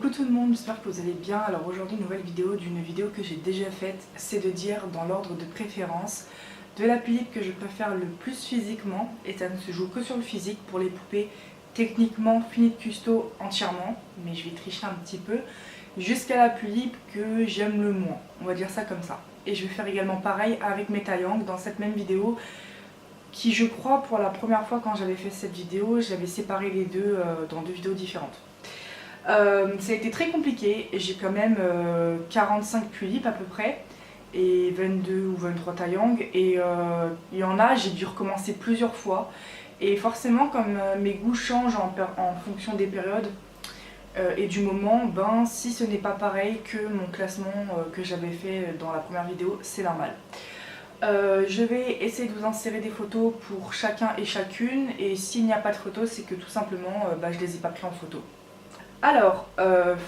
Coucou tout le monde, j'espère que vous allez bien. Alors aujourd'hui nouvelle vidéo d'une vidéo que j'ai déjà faite, c'est de dire dans l'ordre de préférence de la tulipe que je préfère le plus physiquement, et ça ne se joue que sur le physique pour les poupées techniquement finies de custo entièrement, mais je vais tricher un petit peu, jusqu'à la tulipe que j'aime le moins, on va dire ça comme ça. Et je vais faire également pareil avec mes taillangs dans cette même vidéo qui, je crois, pour la première fois quand j'avais fait cette vidéo, j'avais séparé les deux dans deux vidéos différentes. Ça a été très compliqué, j'ai quand même 45 tulipes à peu près et 22 ou 23 taillangs, et il y en a, j'ai dû recommencer plusieurs fois, et forcément comme mes goûts changent en fonction des périodes et du moment, ben si ce n'est pas pareil que mon classement que j'avais fait dans la première vidéo, c'est normal. Je vais essayer de vous insérer des photos pour chacun et chacune, et s'il n'y a pas de photos, c'est que tout simplement je les ai pas pris en photo. Alors,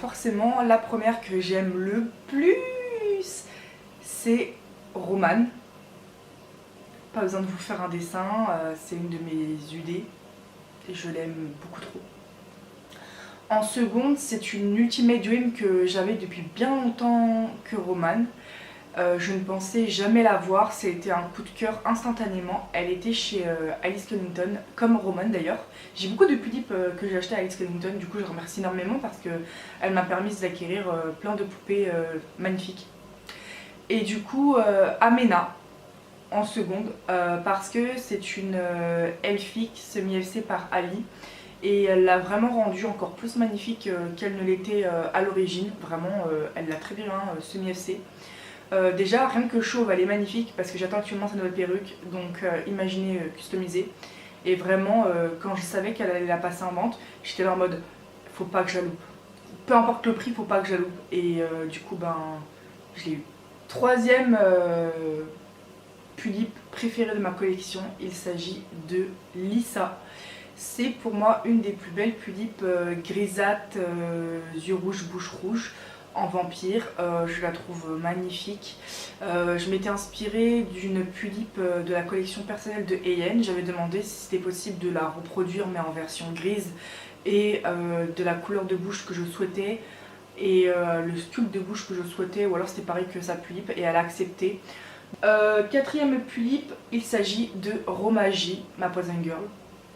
forcément, la première que j'aime le plus, c'est Romane. Pas besoin de vous faire un dessin, c'est une de mes UD et je l'aime beaucoup trop. En seconde, c'est une Ultimate Dream que j'avais depuis bien longtemps que Romane. Je ne pensais jamais la voir, c'était un coup de cœur instantanément. Elle était chez Alice Cunnington, comme Romane d'ailleurs. J'ai beaucoup de tulipes que j'ai acheté à Alice Cunnington, du coup je remercie énormément parce qu'elle m'a permis d'acquérir plein de poupées magnifiques. Et du coup, Amena en seconde, parce que c'est une Elfique semi-FC par Ali. Et elle l'a vraiment rendue encore plus magnifique qu'elle ne l'était à l'origine. Vraiment, elle l'a très bien semi-FC. Déjà, rien que chauve, elle est magnifique parce que j'attends actuellement sa nouvelle perruque, donc imaginez customiser. Et vraiment, quand je savais qu'elle allait la passer en vente, j'étais là en mode faut pas que je la loupe. Peu importe le prix, faut pas que je la loupe. Et du coup, ben, je l'ai eu. Troisième tulipe préférée de ma collection, il s'agit de Lisa. C'est pour moi une des plus belles tulipes grisâtres, yeux rouges, bouche rouge, en vampire. Je la trouve magnifique. Je m'étais inspirée d'une tulipe de la collection personnelle de Ayen. J'avais demandé si c'était possible de la reproduire mais en version grise et de la couleur de bouche que je souhaitais et le sculpte de bouche que je souhaitais, ou alors c'était pareil que sa tulipe, et elle a accepté. Quatrième tulipe, il s'agit de Romagie, ma Poison Girl.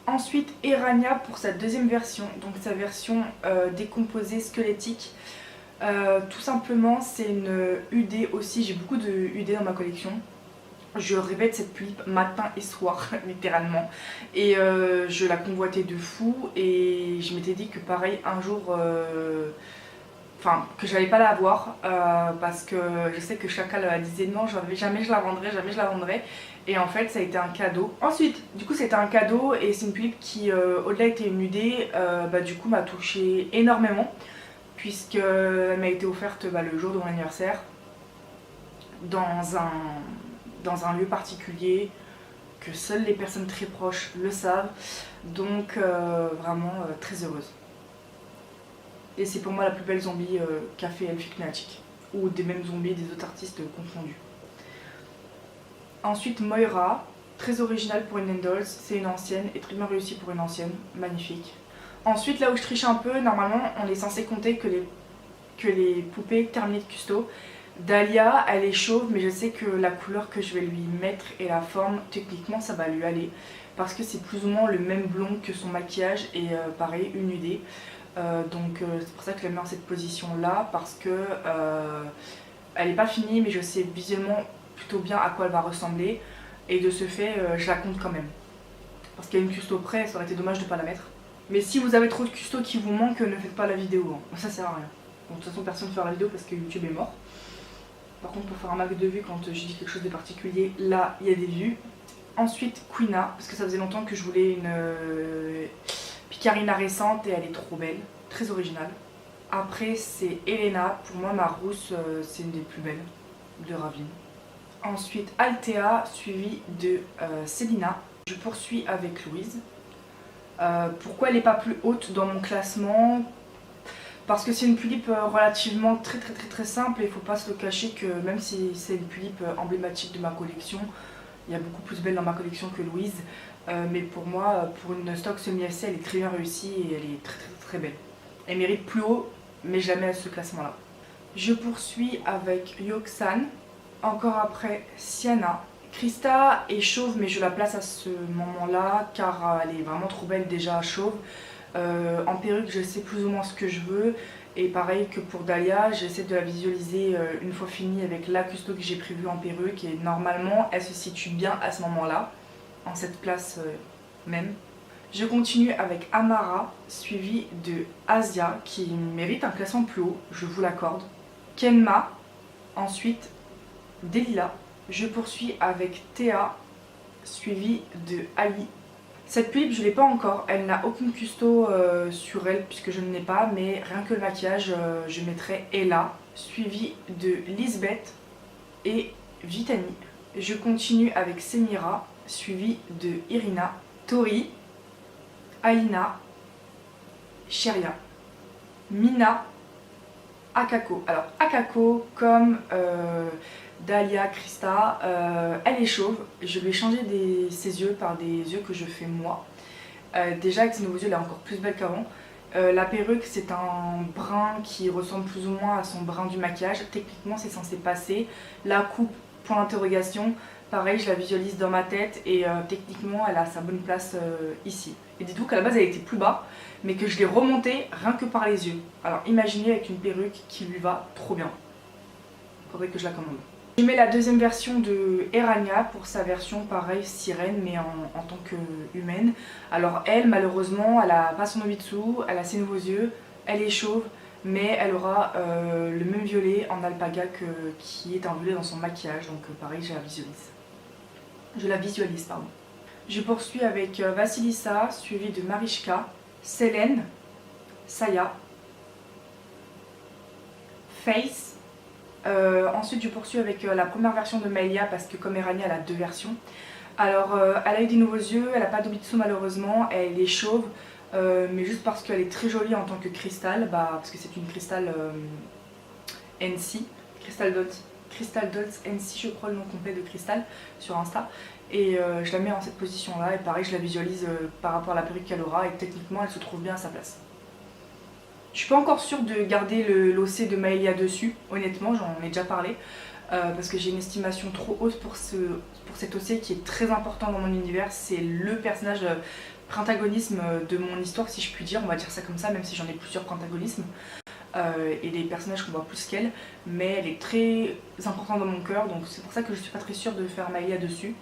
Ensuite, Erania pour sa deuxième version, donc sa version décomposée squelettique. Tout simplement, c'est une UD aussi, j'ai beaucoup de UD dans ma collection. Je rêvais de cette tulipe matin et soir, littéralement. Et je la convoitais de fou, et je m'étais dit que pareil, un jour, enfin, que j'allais pas la avoir, parce que je sais que Chacal disait non, jamais je la vendrai, jamais je la vendrai. Et en fait, ça a été un cadeau. Ensuite, du coup, c'était un cadeau, et c'est une tulipe qui, au-delà d'être une UD, du coup, m'a touchée énormément, puisqu'elle m'a été offerte le jour de mon anniversaire, dans un lieu particulier, que seules les personnes très proches le savent. Donc, vraiment très heureuse. Et c'est pour moi la plus belle zombie qu'a fait Elfique Lunatic, ou des mêmes zombies des autres artistes confondus. Ensuite, Moira, très originale pour une Nendolls, c'est une ancienne et très bien réussie pour une ancienne, magnifique. Ensuite, là où je triche un peu, normalement on est censé compter que les poupées terminées de custo. Dahlia, elle est chauve, mais je sais que la couleur que je vais lui mettre et la forme, techniquement ça va lui aller, parce que c'est plus ou moins le même blond que son maquillage, et pareil, une UD. Donc c'est pour ça que je la mets dans cette position là, parce que elle n'est pas finie, mais je sais visuellement plutôt bien à quoi elle va ressembler, et de ce fait je la compte quand même, parce qu'il y a une custo près, ça aurait été dommage de ne pas la mettre. Mais si vous avez trop de custo qui vous manquent, ne faites pas la vidéo, hein. Ça sert à rien. Bon, de toute façon personne ne fera la vidéo parce que YouTube est mort. Par contre, pour faire un max de vues quand j'ai dit quelque chose de particulier, là il y a des vues. Ensuite, Queena, parce que ça faisait longtemps que je voulais une Picarina récente, et elle est trop belle, très originale. Après, c'est Elena, pour moi ma rousse, c'est une des plus belles de Ravine. Ensuite, Althea, suivi de Célina. Je poursuis avec Louise. Pourquoi elle n'est pas plus haute dans mon classement? Parce que c'est une tulipe relativement très simple, et il ne faut pas se le cacher que même si c'est une tulipe emblématique de ma collection, il y a beaucoup plus belle dans ma collection que Louise. Mais pour moi, pour une stock semi-FC, elle est très bien réussie et elle est très belle. Elle mérite plus haut, mais je la mets à ce classement-là. Je poursuis avec Yoxan, encore après Sienna. Krista est chauve, mais je la place à ce moment-là car elle est vraiment trop belle déjà chauve. En perruque, je sais plus ou moins ce que je veux. Et pareil que pour Dahlia, j'essaie de la visualiser une fois finie avec la custo que j'ai prévue en perruque. Et normalement, elle se situe bien à ce moment-là, en cette place même. Je continue avec Amara, suivi de Asia, qui mérite un classement plus haut, je vous l'accorde. Kenma, ensuite Delila. Je poursuis avec Théa, suivi de Ali. Cette pull je ne l'ai pas encore, elle n'a aucune custo sur elle puisque je ne l'ai pas, mais rien que le maquillage, je mettrai Ella, suivi de Lisbeth et Vitani. Je continue avec Semira, suivi de Irina, Tori, Alina, Sheria, Mina, Akako. Alors Akako, comme Dahlia, Krista, elle est chauve. Je lui ai changé ses yeux par des yeux que je fais moi. Déjà avec ses nouveaux yeux, elle est encore plus belle qu'avant. La perruque, c'est un brun qui ressemble plus ou moins à son brun du maquillage. Techniquement, c'est censé passer. La coupe, point d'interrogation. Pareil, je la visualise dans ma tête et techniquement, elle a sa bonne place ici. Et dites-vous qu'à la base, elle était plus bas, mais que je l'ai remontée rien que par les yeux. Alors imaginez avec une perruque qui lui va trop bien. Faudrait que je la commande. Je mets la deuxième version de Erania pour sa version pareil sirène mais en tant qu'humaine. Alors elle malheureusement elle a pas son Nobitsu, elle a ses nouveaux yeux, elle est chauve mais elle aura le même violet en alpaga qui est un violet dans son maquillage donc pareil je la visualise. Je poursuis avec Vasilissa suivi de Marichka, Selene, Saya, Face. Ensuite je poursuis avec la première version de Maëlia parce que comme Erania elle a deux versions. Alors elle a eu des nouveaux yeux, elle n'a pas d'Obitsu malheureusement, elle est chauve mais juste parce qu'elle est très jolie en tant que cristal, parce que c'est une cristal NC, Crystal Dots NC je crois le nom complet de cristal sur Insta. Et je la mets en cette position là et pareil je la visualise par rapport à la perruque qu'elle aura et techniquement elle se trouve bien à sa place. Je suis pas encore sûre de garder l'OC de Maëlia dessus, honnêtement, j'en ai déjà parlé, parce que j'ai une estimation trop haute pour cet OC qui est très important dans mon univers. C'est le personnage protagonisme de mon histoire, si je puis dire, on va dire ça comme ça, même si j'en ai plusieurs protagonismes, et des personnages qu'on voit plus qu'elle, mais elle est très importante dans mon cœur, donc c'est pour ça que je suis pas très sûre de faire Maëlia dessus,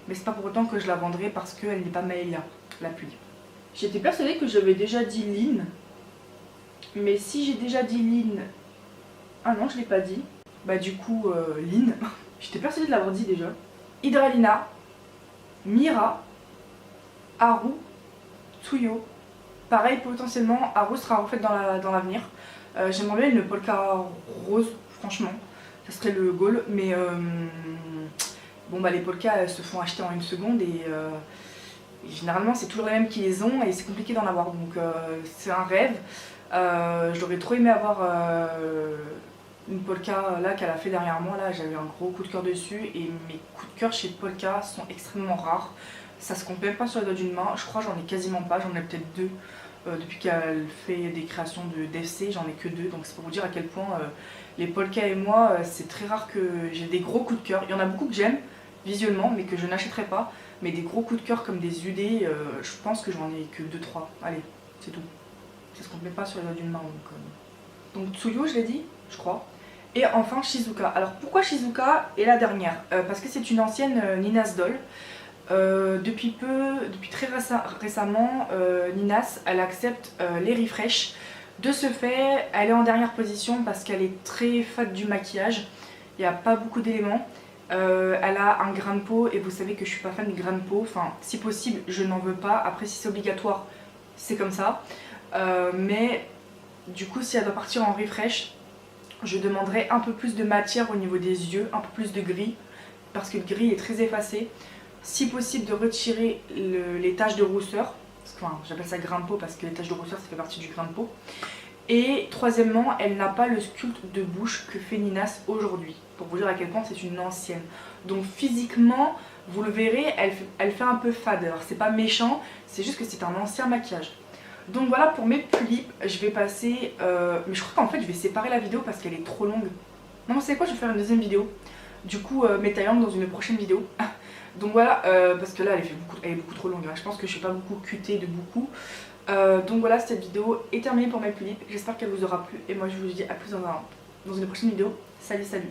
mais c'est pas pour autant que je la vendrai parce qu'elle n'est pas Maëlia, la pluie. J'étais persuadée que j'avais déjà dit Lynn. Mais si j'ai déjà dit Lynn... Ah non, je l'ai pas dit. Bah du coup, Lynn, j'étais persuadée de l'avoir dit déjà. Hydralina, Mira, Haru, Tsuyo. Pareil, potentiellement, Haru sera refaite dans l'avenir. J'aimerais bien une polka rose, franchement. Ça serait le goal, mais... bon bah les polkas elles se font acheter en une seconde et... généralement c'est toujours les mêmes qui les ont et c'est compliqué d'en avoir, donc c'est un rêve. J'aurais trop aimé avoir une polka là qu'elle a fait derrière moi, là j'avais un gros coup de cœur dessus et mes coups de cœur chez Polka sont extrêmement rares. Ça se compte même pas sur les doigts d'une main, je crois j'en ai quasiment pas, j'en ai peut-être deux. Depuis qu'elle fait des créations de DFC, j'en ai que deux, donc c'est pour vous dire à quel point les polkas et moi, c'est très rare que j'ai des gros coups de cœur. Il y en a beaucoup que j'aime visuellement mais que je n'achèterai pas, mais des gros coups de cœur comme des UD, je pense que j'en ai que 2-3, allez, c'est tout. Ça se compte même pas sur les doigts d'une main. Donc Tsuyo, je l'ai dit, je crois. Et enfin Shizuka. Alors pourquoi Shizuka est la dernière parce que c'est une ancienne Ninas Doll. Depuis très récemment, Ninas, elle accepte les refresh. De ce fait, elle est en dernière position parce qu'elle est très fade du maquillage. Il n'y a pas beaucoup d'éléments. Elle a un grain de peau et vous savez que je suis pas fan des grains de peau. Enfin, si possible, je n'en veux pas. Après, si c'est obligatoire, c'est comme ça. Mais du coup si elle doit partir en refresh, je demanderai un peu plus de matière au niveau des yeux, un peu plus de gris parce que le gris est très effacé. Si possible de retirer les taches de rousseur, enfin j'appelle ça grain de peau parce que les taches de rousseur ça fait partie du grain de peau. Et troisièmement, elle n'a pas le sculpte de bouche que fait Ninas aujourd'hui, pour vous dire à quel point c'est une ancienne. Donc physiquement, vous le verrez, elle fait un peu fade. Alors c'est pas méchant, c'est juste que c'est un ancien maquillage. Donc voilà pour mes pullips, je vais passer... mais je crois qu'en fait je vais séparer la vidéo parce qu'elle est trop longue. Non, c'est quoi, je vais faire une deuxième vidéo. Du coup, mes taille dans une prochaine vidéo. Donc voilà, parce que là elle est beaucoup trop longue. Je pense que je suis pas beaucoup cutée de beaucoup. Donc voilà, cette vidéo est terminée pour mes pullips. J'espère qu'elle vous aura plu. Et moi je vous dis à plus dans une prochaine vidéo. Salut, salut.